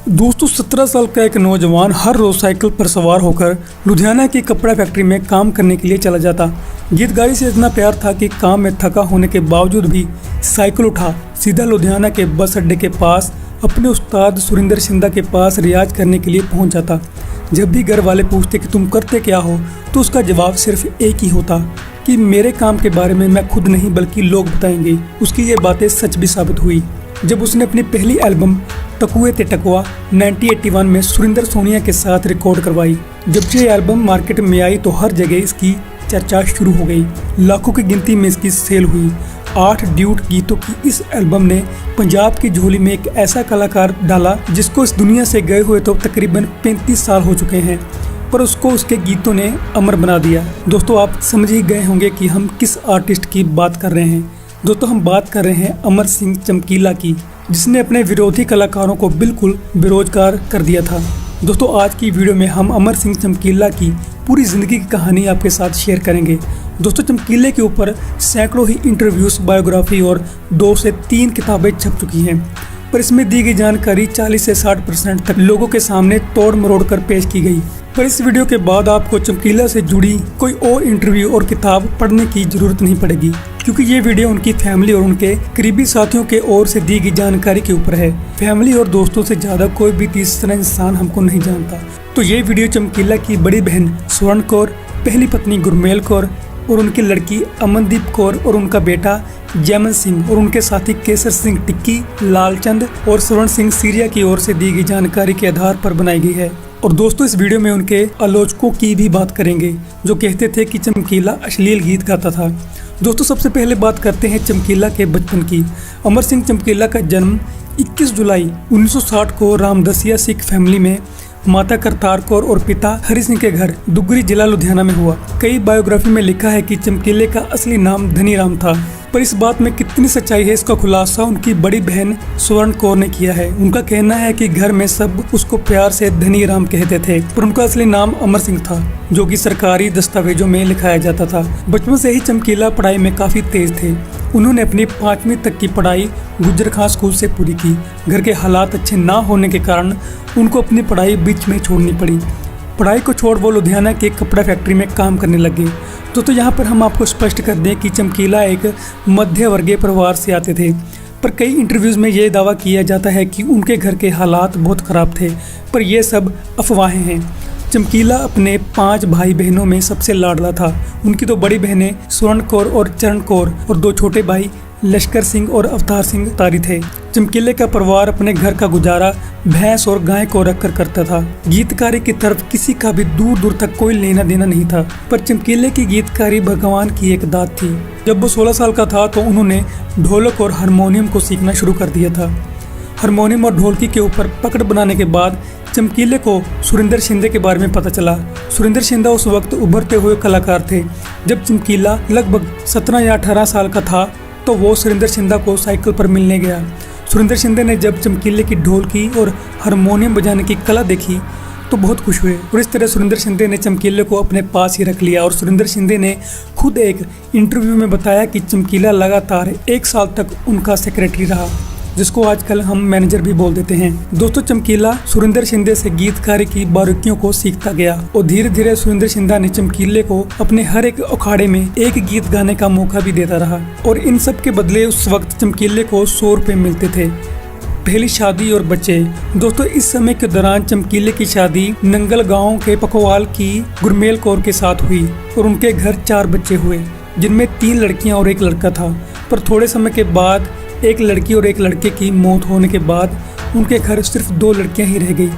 दोस्तों 17 साल का एक नौजवान हर रोज साइकिल पर सवार होकर लुधियाना की कपड़ा फैक्ट्री में काम करने के लिए चला जाता। गीत गाई से इतना प्यार था कि काम में थका होने के बावजूद भी साइकिल उठा सीधा लुधियाना के बस अड्डे के पास अपने उस्ताद सुरिंदर शिंदा के पास रियाज करने के लिए पहुंच जाता। जब भी घर वाले पूछते कि तुम करते क्या हो, तो उसका जवाब सिर्फ एक ही होता कि मेरे काम के बारे में मैं खुद नहीं बल्कि लोग बताएंगे। उसकी ये बातें सच भी साबित हुई जब उसने अपनी पहली एल्बम टकुए ते टकुआ 1981 में सुरिंदर सोनिया के साथ रिकॉर्ड करवाई। जब ये एल्बम मार्केट में आई तो हर जगह इसकी चर्चा शुरू हो गई। लाखों की गिनती में इसकी सेल हुई। 8 ड्यूट गीतों की इस एल्बम ने पंजाब की झोली में एक ऐसा कलाकार डाला जिसको इस दुनिया से गए हुए तो तकरीबन 35 साल हो चुके हैं, पर उसको उसके गीतों ने अमर बना दिया। दोस्तों आप समझ ही गए होंगे कि हम किस आर्टिस्ट की बात कर रहे हैं। दोस्तों हम बात कर रहे हैं अमर सिंह चमकीला की, जिसने अपने विरोधी कलाकारों को बिल्कुल बेरोजगार कर दिया था। दोस्तों आज की वीडियो में हम अमर सिंह चमकीला की पूरी ज़िंदगी की कहानी आपके साथ शेयर करेंगे। दोस्तों चमकीले के ऊपर सैकड़ों ही इंटरव्यूज़, बायोग्राफी और 2 से 3 किताबें छप चुकी हैं, पर इसमें दी गई जानकारी 40 से 60% तक लोगों के सामने तोड़ मरोड़ कर पेश की गई। पर इस वीडियो के बाद आपको चमकीला से जुड़ी कोई और इंटरव्यू और किताब पढ़ने की जरूरत नहीं पड़ेगी, क्योंकि ये वीडियो उनकी फैमिली और उनके करीबी साथियों के ओर से दी गई जानकारी के ऊपर है। फैमिली और दोस्तों से ज़्यादा कोई भी तीसरा इंसान हमको नहीं जानता। तो ये वीडियो चमकीला की बड़ी बहन स्वर्ण कौर, पहली पत्नी गुरमेल कौर और उनकी लड़की अमनदीप कौर और उनका बेटा जैमन सिंह और उनके साथी केसर सिंह टिक्की, लालचंद और स्वर्ण सिंह सीरिया की ओर से दी गई जानकारी के आधार पर बनाई गई है। और दोस्तों इस वीडियो में उनके आलोचकों की भी बात करेंगे जो कहते थे कि चमकीला अश्लील गीत गाता था। दोस्तों सबसे पहले बात करते हैं चमकीला के बचपन की। अमर सिंह चमकीला का जन्म 21 जुलाई 1960 को रामदसिया सिख फैमिली में माता करतार कौर और पिता हरि सिंह के घर दुगरी जिला लुधियाना में हुआ। कई बायोग्राफी में लिखा है कि चमकीले का असली नाम धनीराम था, पर इस बात में कितनी सच्चाई है इसका खुलासा उनकी बड़ी बहन स्वर्ण कौर ने किया है। उनका कहना है कि घर में सब उसको प्यार से धनीराम कहते थे, पर उनका असली नाम अमर सिंह था, जो कि सरकारी दस्तावेजों में लिखाया जाता था। बचपन से ही चमकीला पढ़ाई में काफी तेज थे। उन्होंने अपनी 5वीं तक की पढ़ाई गुज्जर खां स्कूल से पूरी की। घर के हालात अच्छे ना होने के कारण उनको अपनी पढ़ाई बीच में छोड़नी पड़ी। पढ़ाई को छोड़ वो लुधियाना के कपड़ा फैक्ट्री में काम करने लगे। तो यहाँ पर हम आपको स्पष्ट कर दें कि चमकीला एक मध्य वर्गीय परिवार से आते थे, पर कई इंटरव्यूज़ में ये दावा किया जाता है कि उनके घर के हालात बहुत ख़राब थे, पर यह सब अफवाहें हैं। चमकीला अपने 5 भाई बहनों में सबसे लाडला था। उनकी 2 बड़ी बहनें स्वर्ण कौर और चरण कौर और 2 छोटे भाई लश्कर सिंह और अवतार सिंह तारी थे। चमकीले का परिवार अपने घर का गुजारा भैंस और गाय को रखकर करता था। गीतकारी की तरफ किसी का भी दूर दूर तक कोई लेना देना नहीं था, पर चमकीले की गीतकारी भगवान की एक दात थी। जब वो 16 साल का था तो उन्होंने ढोलक और हारमोनियम को सीखना शुरू कर दिया था। हारमोनियम और ढोलकी के ऊपर पकड़ बनाने के बाद चमकीले को सुरिंदर शिंदे के बारे में पता चला। सुरिंदर शिंदा उस वक्त उभरते हुए कलाकार थे। जब चमकीला लगभग 17 या 18 साल का था तो वो सुरिंदर शिंदा को साइकिल पर मिलने गया। सुरिंदर शिंदे ने जब चमकीले की ढोलकी और हारमोनियम बजाने की कला देखी तो बहुत खुश हुए, और इस तरह सुरिंदर शिंदे ने चमकीले को अपने पास ही रख लिया। और सुरिंदर शिंदे ने खुद एक इंटरव्यू में बताया कि चमकीला लगातार 1 साल तक उनका सेक्रेटरी रहा, जिसको आजकल हम मैनेजर भी बोल देते हैं। दोस्तों चमकीला सुरिंदर शिंदे से गीतकारी की बारीकियों को सीखता गया और धीरे धीरे सुरिंदर शिंदा ने चमकीले को अपने हर एक अखाड़े में एक गीत गाने का मौका भी देता रहा, और इन सब के बदले उस वक्त चमकीले को 100 रुपए मिलते थे। पहली शादी और बच्चे। दोस्तों इस समय के दौरान चमकीले की शादी नंगल गाँव के पकवाल की गुरमेल कौर के साथ हुई और उनके घर 4 बच्चे हुए, जिनमें 3 लड़कियां और 1 लड़का था। पर थोड़े समय के बाद एक लड़की और एक लड़के की मौत होने के बाद उनके घर सिर्फ 2 लड़कियां ही रह गई,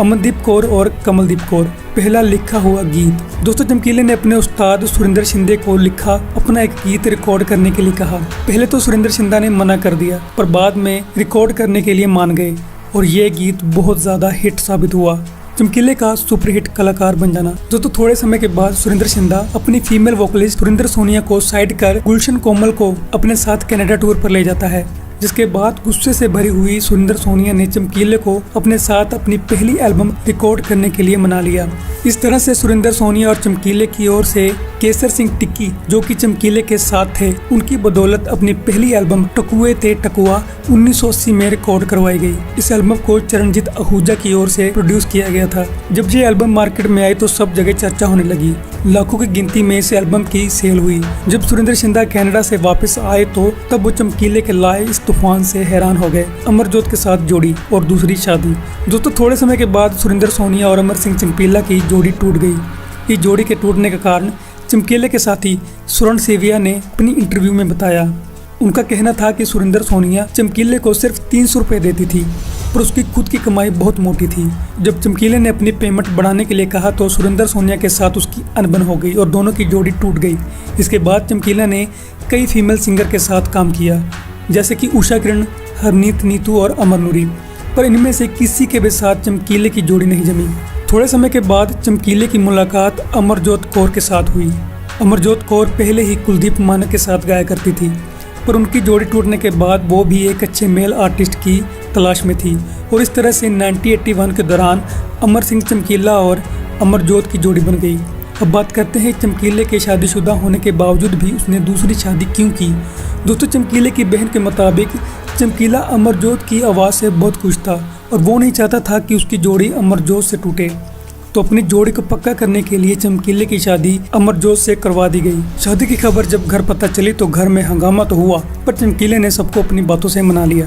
अमनदीप कौर और कमलदीप कौर। पहला लिखा हुआ गीत। दोस्तों चमकीले ने अपने उस्ताद सुरिंदर शिंदे को लिखा अपना एक गीत रिकॉर्ड करने के लिए कहा। पहले तो सुरिंदर शिंदा ने मना कर दिया, पर बाद में रिकॉर्ड करने के लिए मान गए और ये गीत बहुत ज़्यादा हिट साबित हुआ। चमकीले का सुपरहिट कलाकार बन जाना। दोस्तों थोड़े समय के बाद सुरिंदर शिंदा अपनी फीमेल वोकलिस्ट सुरिंदर सोनिया को साइड कर गुलशन कोमल को अपने साथ कनाडा टूर पर ले जाता है, जिसके बाद गुस्से से भरी हुई सुरिंदर सोनिया ने चमकीले को अपने साथ अपनी पहली एल्बम रिकॉर्ड करने के लिए मना लिया। इस तरह से सुरिंदर सोनिया और चमकीले की ओर से केसर सिंह टिक्की जो कि चमकीले के साथ थे, उनकी बदौलत अपनी पहली एल्बम टकुए ते टकुआ 1980 में रिकॉर्ड करवाई गई। इस एल्बम को चरणजीत आहूजा की ओर से प्रोड्यूस किया गया था। जब ये एल्बम मार्केट में आई तो सब जगह चर्चा होने लगी। लाखों की गिनती में इस एल्बम की सेल हुई। जब सुरेंद्र शिंदा कनाडा से वापस आए तो तब वो चमकीले के लाए इस तूफान से हैरान हो गए। अमरजोत के साथ जोड़ी और दूसरी शादी। दोस्तों थोड़े समय के बाद सुरेंद्र सोनिया और अमर सिंह चमकीला की जोड़ी टूट गई। इस जोड़ी के टूटने का कारण चमकीले के साथी स्वर्ण सेविया ने अपनी इंटरव्यू में बताया। उनका कहना था कि सुरेंद्र सोनिया चमकीले को सिर्फ 300 रुपये देती थी, पर उसकी खुद की कमाई बहुत मोटी थी। जब चमकीले ने अपनी पेमेंट बढ़ाने के लिए कहा तो सुरेंद्र सोनिया के साथ उसकी अनबन हो गई और दोनों की जोड़ी टूट गई। इसके बाद चमकीला ने कई फीमेल सिंगर के साथ काम किया, जैसे कि उषा किरण, हरनीत नीतू और अमर नूरी, पर इनमें से किसी के भी साथ चमकीले की जोड़ी नहीं जमी। थोड़े समय के बाद चमकीले की मुलाकात अमरजोत कौर के साथ हुई। अमरजोत कौर पहले ही कुलदीप मानक के साथ गाया करती थी, पर उनकी जोड़ी टूटने के बाद वो भी एक अच्छे मेल आर्टिस्ट की तलाश में थी और इस तरह से 1981 के दौरान अमर सिंह चमकीला और अमरजोत की जोड़ी बन गई। अब बात करते हैं चमकीले के शादीशुदा होने के बावजूद भी उसने दूसरी शादी क्यों की। दोस्तों चमकीले की बहन के मुताबिक चमकीला अमरजोत की आवाज़ से बहुत खुश था और वो नहीं चाहता था कि उसकी जोड़ी अमरजोत से टूटे, तो अपनी जोड़ी को पक्का करने के लिए चमकीले की शादी अमरजोत से करवा दी गई। शादी की खबर जब घर पता चली तो घर में हंगामा तो हुआ, पर चमकीले ने सबको अपनी बातों से मना लिया।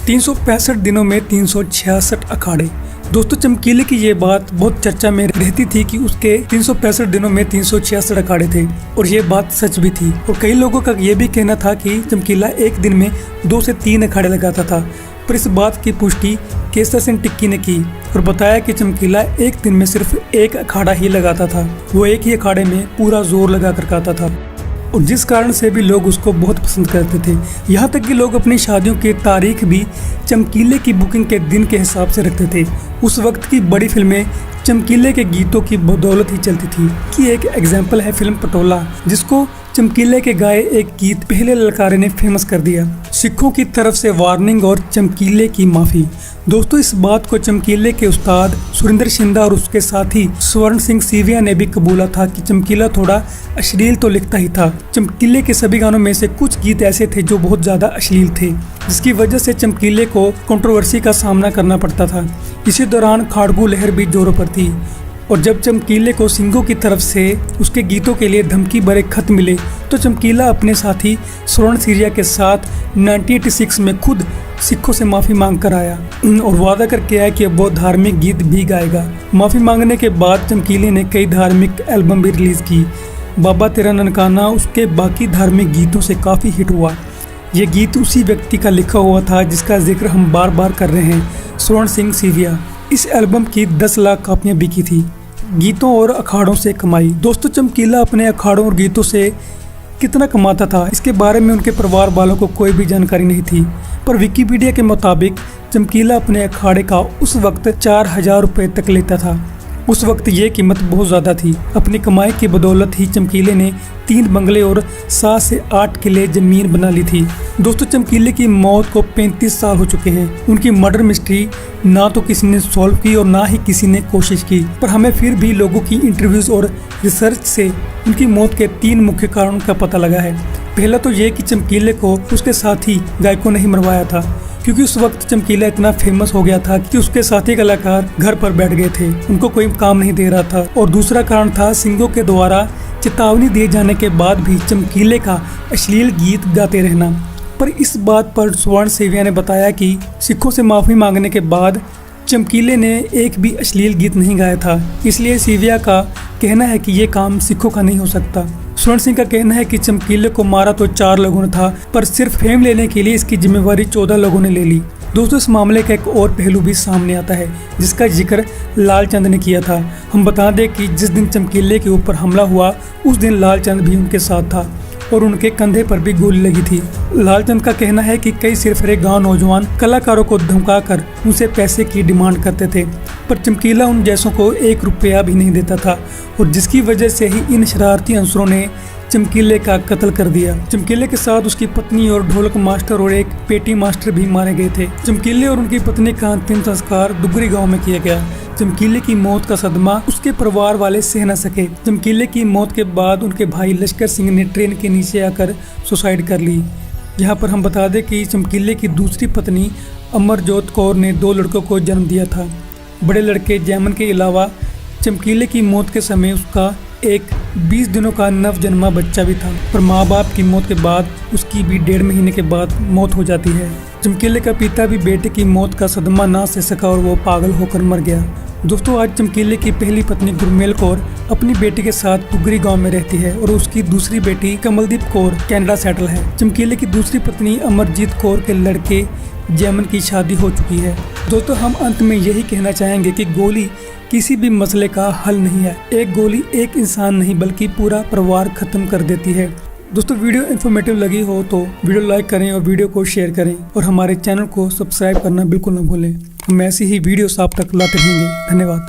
365 दिनों में 366 अखाड़े। दोस्तों चमकीले की ये बात बहुत चर्चा में रहती थी कि उसके 365 दिनों में 366 अखाड़े थे, और ये बात सच भी थी। और कई लोगों का ये भी कहना था कि चमकीला एक दिन में 2 से 3 अखाड़े लगाता था, पर इस बात की पुष्टि केसर सिंह टिक्की ने की और बताया कि चमकीला एक दिन में सिर्फ 1 अखाड़ा ही लगाता था। वो एक ही अखाड़े में पूरा जोर लगा कर गाता था और जिस कारण से भी लोग उसको बहुत पसंद करते थे। यहाँ तक कि लोग अपनी शादियों की तारीख भी चमकीले की बुकिंग के दिन के हिसाब से रखते थे। उस वक्त की बड़ी फिल्में चमकीले के गीतों की बदौलत ही चलती थी। कि एक एग्जाम्पल है फिल्म पटोला, जिसको चमकीले के गाए एक गीत पहले ललकारे ने फेमस कर दिया। सिखों की तरफ से वार्निंग और चमकीले की माफ़ी। दोस्तों इस बात को चमकीले के उस्ताद सुरेंद्र शिंदा और उसके साथी स्वर्ण सिंह सीविया ने भी कबूला था कि चमकीला थोड़ा अश्लील तो लिखता ही था। चमकीले के सभी गानों में से कुछ गीत ऐसे थे जो बहुत ज़्यादा अश्लील थे, जिसकी वजह से चमकीले को कंट्रोवर्सी का सामना करना पड़ता था। इसी दौरान खाड़कू लहर भी जोरों पर थी और जब चमकीले को सिंघों की तरफ से उसके गीतों के लिए धमकी भरे खत मिले तो चमकीला अपने साथी स्वर्ण सीरिया के साथ 1986 में खुद सिखों से माफ़ी मांग कर आया और वादा करके आया कि अब वो धार्मिक गीत भी गाएगा। माफ़ी मांगने के बाद चमकीले ने कई धार्मिक एल्बम भी रिलीज़ की। बाबा तेरा ननकाना उसके बाकी धार्मिक गीतों से काफ़ी हिट हुआ। ये गीत उसी व्यक्ति का लिखा हुआ था जिसका जिक्र हम बार बार कर रहे हैं, स्वर्ण सिंह सीविया। इस एल्बम की 10 लाख कापियाँ बिकी थी। गीतों और अखाड़ों से कमाई। दोस्तों चमकीला अपने अखाड़ों और गीतों से कितना कमाता था इसके बारे में उनके परिवार वालों को कोई भी जानकारी नहीं थी, पर विकिपीडिया के मुताबिक चमकीला अपने अखाड़े का उस वक्त 4000 रुपये तक लेता था। उस वक्त ये कीमत बहुत ज़्यादा थी। अपनी कमाई की बदौलत ही चमकीले ने 3 बंगले और 7 से 8 किले ज़मीन बना ली थी। दोस्तों चमकीले की मौत को 35 साल हो चुके हैं। उनकी मर्डर मिस्ट्री ना तो किसी ने सॉल्व की और ना ही किसी ने कोशिश की, पर हमें फिर भी लोगों की इंटरव्यूज और रिसर्च से उनकी मौत के 3 मुख्य कारणों का पता लगा है। पहला तो ये कि चमकीले को उसके साथी गायकों ने ही मरवाया था, क्योंकि उस वक्त चमकीला इतना फेमस हो गया था कि उसके साथी कलाकार घर पर बैठ गए थे, उनको कोई काम नहीं दे रहा था। और दूसरा कारण था सिंघों के द्वारा चेतावनी दिए जाने के बाद भी चमकीले का अश्लील गीत गाते रहना। पर इस बात पर स्वर्ण सेविया ने बताया कि सिखों से माफ़ी मांगने के बाद चमकीले ने एक भी अश्लील गीत नहीं गाया था, इसलिए सेविया का कहना है कि ये काम सिखों का नहीं हो सकता। स्वर्ण सिंह का कहना है कि चमकीले को मारा तो 4 लोगों ने था, पर सिर्फ फेम लेने के लिए इसकी जिम्मेवारी 14 लोगों ने ले ली। दोस्तों इस मामले का एक और पहलू भी सामने आता है जिसका जिक्र लालचंद ने किया था। हम बता दें कि जिस दिन चमकीले के ऊपर हमला हुआ उस दिन लालचंद भी उनके साथ था और उनके कंधे पर भी गोली लगी थी। लालचंद का कहना है कि कई सिरफिरे गांव नौजवान कलाकारों को धमकाकर उनसे पैसे की डिमांड करते थे, पर चमकीला उन जैसों को 1 रुपया भी नहीं देता था और जिसकी वजह से ही इन शरारती अंसरों ने चमकीले का कत्ल कर दिया। चमकीले के साथ उसकी पत्नी और ढोलक मास्टर और एक पेटी मास्टर भी मारे गए थे। चमकीले और उनकी पत्नी का अंतिम संस्कार दुगरी गांव में किया गया, चमकीले की मौत का सदमा उसके परिवार वाले सह न सके। चमकीले की मौत के बाद उनके भाई लश्कर सिंह ने ट्रेन के नीचे आकर सुसाइड कर ली। यहाँ पर हम बता दें कि चमकीले की दूसरी पत्नी अमरजोत कौर ने 2 लड़कों को जन्म दिया था। बड़े लड़के जैमन के अलावा चमकीले की मौत के समय उसका एक 20 दिनों का नवजन्मा बच्चा भी था। पर माँ बाप की मौत के बाद उसकी भी 1.5 महीने के बाद मौत हो जाती है। चमकीले का पिता भी बेटे की मौत का सदमा ना सह सका और वो पागल होकर मर गया। दोस्तों, आज चमकीले की पहली पत्नी गुरमेल कौर अपनी बेटी के साथ पुगरी गांव में रहती है और उसकी दूसरी बेटी कमलदीप कौर कनाडा सेटल है। चमकीले की दूसरी पत्नी अमरजीत कौर के लड़के जैमन की शादी हो चुकी है। दोस्तों, हम अंत में यही कहना चाहेंगे कि गोली किसी भी मसले का हल नहीं है। एक गोली एक इंसान नहीं बल्कि पूरा परिवार खत्म कर देती है। दोस्तों, वीडियो इन्फॉर्मेटिव लगी हो तो वीडियो लाइक करें और वीडियो को शेयर करें और हमारे चैनल को सब्सक्राइब करना बिल्कुल न भूलें। हम ऐसी ही वीडियोस आप तक लाते रहेंगे। धन्यवाद।